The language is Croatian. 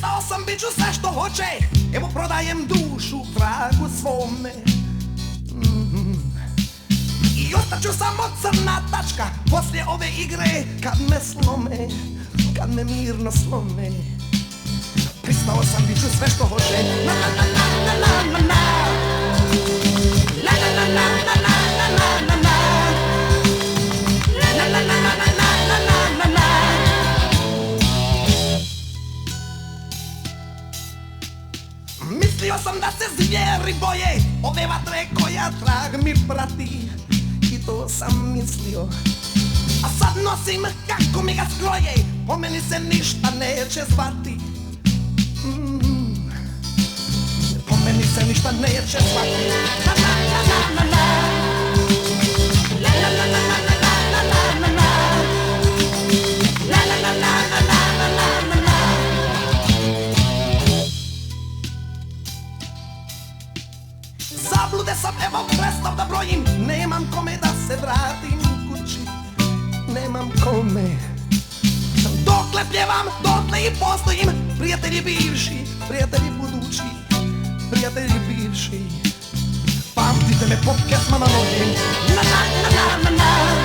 Pristao sam, bit ću sve što hoće. Evo prodajem dušu vragu svome. I ostaću samo crna tačka poslije ove igre. Kad me slome, kad me mirno slome. Pristao sam, bit ću sve što hoće. Na na na na na na na. La la la la la la la la la la. La la la la la la la la la. Mislio sam da se zvijeri boje ove vatre koja trag mi prati. I to sam mislio, a sad nosim kako mi ga skroje. Po meni se ništa neće zvati. Po meni se ništa neće zvati. La la la la la la. La la la la la la la la la. La la la la la la la la la. Zablude sam, evo prestav da brojim. Nemam kome da se vratim kući. Nemam kome. Dokle pjevam, dotle i postojim. Prijatelji bivši, prijatelji budući. Prijatelji bivši. Pamtite me po pjesmama novim. Na na na na na na.